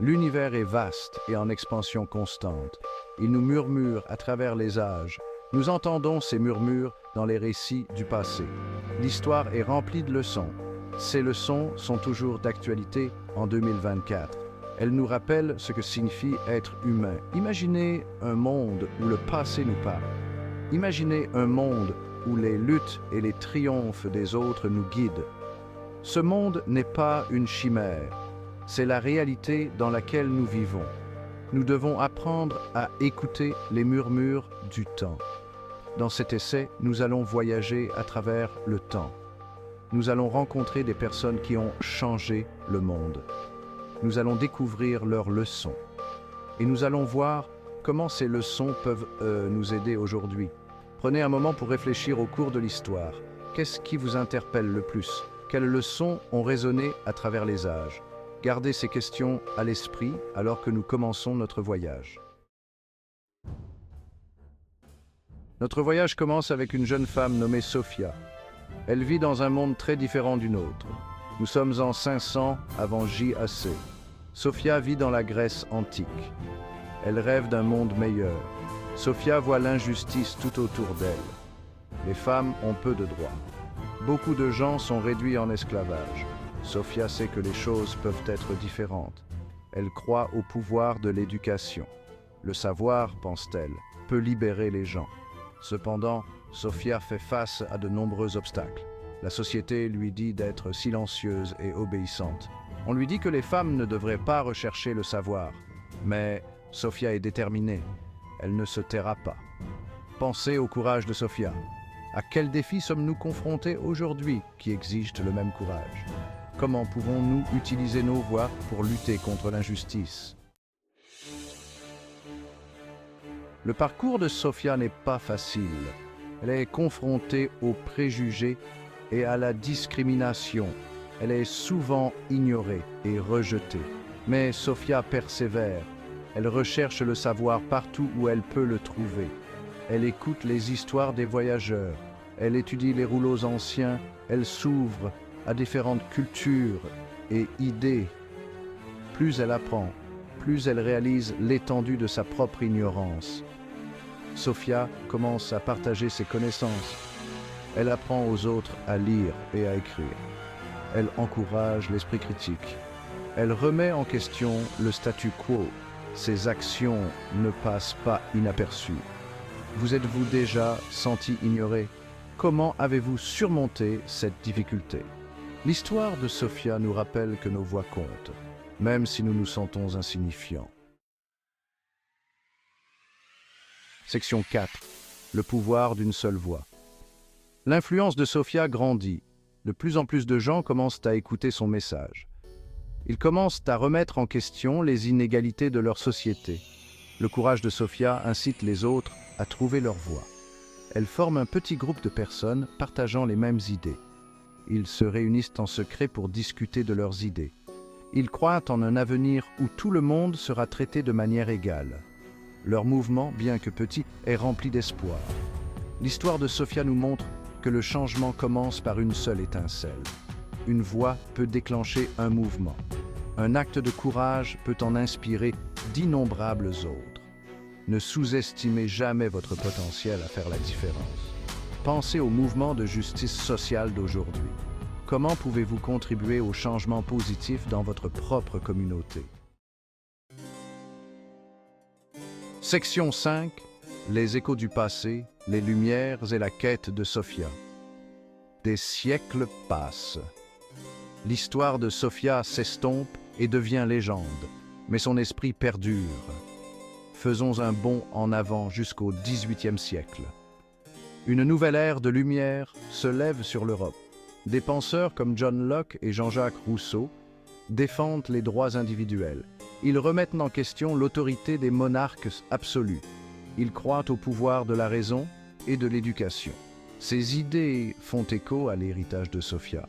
L'univers est vaste et en expansion constante. Il nous murmure à travers les âges. Nous entendons ces murmures dans les récits du passé. L'histoire est remplie de leçons. Ces leçons sont toujours d'actualité en 2024. Elles nous rappellent ce que signifie être humain. Imaginez un monde où le passé nous parle. Imaginez un monde où les luttes et les triomphes des autres nous guident. Ce monde n'est pas une chimère. C'est la réalité dans laquelle nous vivons. Nous devons apprendre à écouter les murmures du temps. Dans cet essai, nous allons voyager à travers le temps. Nous allons rencontrer des personnes qui ont changé le monde. Nous allons découvrir leurs leçons. Et nous allons voir comment ces leçons peuvent nous aider aujourd'hui. Prenez un moment pour réfléchir au cours de l'histoire. Qu'est-ce qui vous interpelle le plus? Quelles leçons ont résonné à travers les âges? Gardez ces questions à l'esprit alors que nous commençons notre voyage. Notre voyage commence avec une jeune femme nommée Sophia. Elle vit dans un monde très différent du nôtre. Nous sommes en 500 avant JAC. Sophia vit dans la Grèce antique. Elle rêve d'un monde meilleur. Sophia voit l'injustice tout autour d'elle. Les femmes ont peu de droits. Beaucoup de gens sont réduits en esclavage. Sophia sait que les choses peuvent être différentes. Elle croit au pouvoir de l'éducation. Le savoir, pense-t-elle, peut libérer les gens. Cependant, Sophia fait face à de nombreux obstacles. La société lui dit d'être silencieuse et obéissante. On lui dit que les femmes ne devraient pas rechercher le savoir. Mais Sophia est déterminée. Elle ne se taira pas. Pensez au courage de Sophia. À quels défis sommes-nous confrontés aujourd'hui qui exigent le même courage? Comment pouvons-nous utiliser nos voix pour lutter contre l'injustice? Le parcours de Sophia n'est pas facile. Elle est confrontée aux préjugés et à la discrimination. Elle est souvent ignorée et rejetée. Mais Sophia persévère. Elle recherche le savoir partout où elle peut le trouver. Elle écoute les histoires des voyageurs. Elle étudie les rouleaux anciens. Elle s'ouvre à différentes cultures et idées. Plus elle apprend, plus elle réalise l'étendue de sa propre ignorance. Sophia commence à partager ses connaissances. Elle apprend aux autres à lire et à écrire. Elle encourage l'esprit critique. Elle remet en question le statu quo. Ses actions ne passent pas inaperçues. Vous êtes-vous déjà senti ignoré? Comment avez-vous surmonté cette difficulté? L'histoire de Sophia nous rappelle que nos voix comptent, même si nous nous sentons insignifiants. Section 4. Le pouvoir d'une seule voix. L'influence de Sophia grandit. De plus en plus de gens commencent à écouter son message. Ils commencent à remettre en question les inégalités de leur société. Le courage de Sophia incite les autres à trouver leur voie. Elle forme un petit groupe de personnes partageant les mêmes idées. Ils se réunissent en secret pour discuter de leurs idées. Ils croient en un avenir où tout le monde sera traité de manière égale. Leur mouvement, bien que petit, est rempli d'espoir. L'histoire de Sophia nous montre que le changement commence par une seule étincelle. Une voix peut déclencher un mouvement. Un acte de courage peut en inspirer d'innombrables autres. Ne sous-estimez jamais votre potentiel à faire la différence. Pensez au mouvement de justice sociale d'aujourd'hui. Comment pouvez-vous contribuer au changement positif dans votre propre communauté? Section 5. Les échos du passé, les lumières et la quête de Sophia. Des siècles passent. L'histoire de Sophia s'estompe et devient légende, mais son esprit perdure. Faisons un bond en avant jusqu'au XVIIIe siècle. Une nouvelle ère de lumière se lève sur l'Europe. Des penseurs comme John Locke et Jean-Jacques Rousseau défendent les droits individuels. Ils remettent en question l'autorité des monarques absolus. Ils croient au pouvoir de la raison et de l'éducation. Ces idées font écho à l'héritage de Sophia.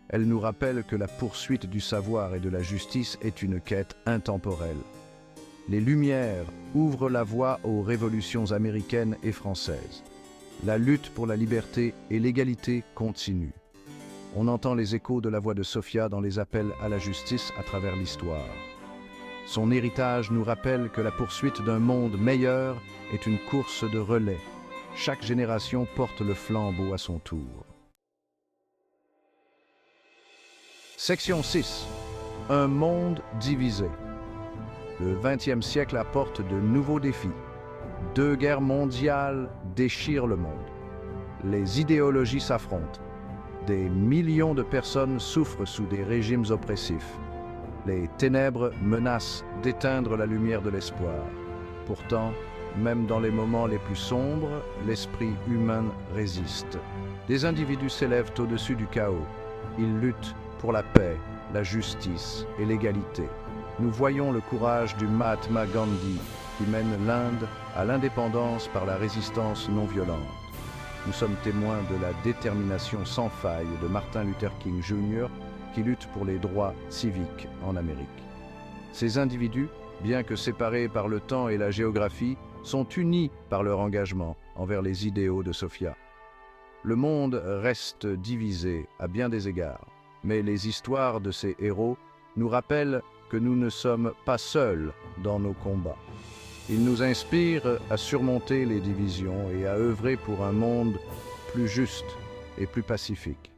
Elles nous rappellent que la poursuite du savoir et de la justice est une quête intemporelle. Les Lumières ouvrent la voie aux révolutions américaines et françaises. La lutte pour la liberté et l'égalité continue. On entend les échos de la voix de Sophia dans les appels à la justice à travers l'histoire. Son héritage nous rappelle que la poursuite d'un monde meilleur est une course de relais. Chaque génération porte le flambeau à son tour. Section 6. Un monde divisé. Le XXe siècle apporte de nouveaux défis. 2 guerres mondiales déchirent le monde. Les idéologies s'affrontent. Des millions de personnes souffrent sous des régimes oppressifs. Les ténèbres menacent d'éteindre la lumière de l'espoir. Pourtant, même dans les moments les plus sombres, l'esprit humain résiste. Des individus s'élèvent au-dessus du chaos. Ils luttent pour la paix, la justice et l'égalité. Nous voyons le courage du Mahatma Gandhi qui mène l'Inde à l'indépendance par la résistance non violente. Nous sommes témoins de la détermination sans faille de Martin Luther King Jr. qui lutte pour les droits civiques en Amérique. Ces individus, bien que séparés par le temps et la géographie, sont unis par leur engagement envers les idéaux de Sofia. Le monde reste divisé à bien des égards, mais les histoires de ces héros nous rappellent que nous ne sommes pas seuls dans nos combats. Ils nous inspirent à surmonter les divisions et à œuvrer pour un monde plus juste et plus pacifique.